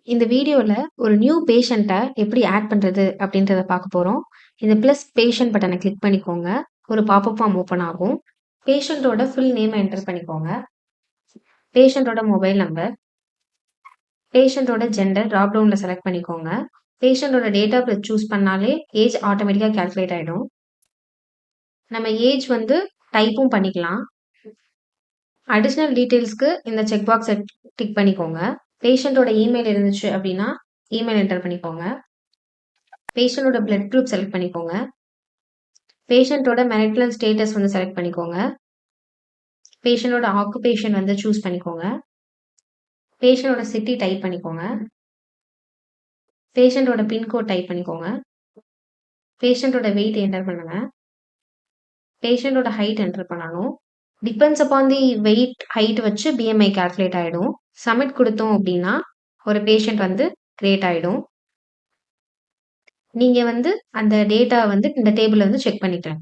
இந்த வீடியோல ஒரு நியூ பேஷண்ட்ட எப்படி ஆட் பண்றது அப்படின்றத பார்க்க போறோம். இந்த பிளஸ் பேஷண்ட் பட்டன கிளிக் பண்ணிக்கோங்க. ஒரு பாப்பப் ஃபார்ம் ஓப்பன் ஆகும். பேஷண்ட்டோட ஃபுல் நேம என்டர் பண்ணிக்கோங்க. பேஷண்ட்டோட மொபைல் நம்பர், பேஷண்ட்டோட ஜெண்டர் ட்ராப் டவுன்ல செலக்ட் பண்ணிக்கோங்க. பேஷண்ட்டோட டேட் ஆஃப் பர்த் சூஸ் பண்ணாலே ஏஜ் ஆட்டோமேட்டிக்கா கால்குலேட் ஆயிடும். நம்ம ஏஜ் வந்து டைப்பும் பண்ணிக்கலாம். அடிஷனல் டீட்டெயில்ஸ்க்கு இந்த செக் பாக்ஸ டிக் பண்ணிக்கோங்க. பேஷண்ட்டோட இமெயில் இருந்துச்சு அப்படின்னா, இமெயில் என்டர் பண்ணிக்கோங்க. பேஷண்ட்டோட பிளட் குரூப் செலக்ட் பண்ணிக்கோங்க. பேஷண்ட்டோட மேரிட்டல் ஸ்டேட்டஸ் வந்து செலக்ட் பண்ணிக்கோங்க. பேஷண்ட்டோட ஆக்குபேஷன் வந்து சூஸ் பண்ணிக்கோங்க. பேஷண்ட்டோட சிட்டி டைப் பண்ணிக்கோங்க. பேஷண்ட்டோட பின்கோட் டைப் பண்ணிக்கோங்க. பேஷண்ட்டோட வெயிட் என்டர் பண்ணுங்க. பேஷண்ட்டோட ஹைட் என்டர் பண்ணணும். Depends upon the weight, height வச்சு பிஎம்ஐ கால்குலேட் ஆயிடும். சப்மிட் குடுத்தோம் அப்படின்னா, ஒரு பேஷண்ட் வந்து கிரியேட் ஆயிடும். நீங்க வந்து அந்த டேட்டா வந்து இந்த டேபிள்ல வந்து செக் பண்ணிக்கலாம்.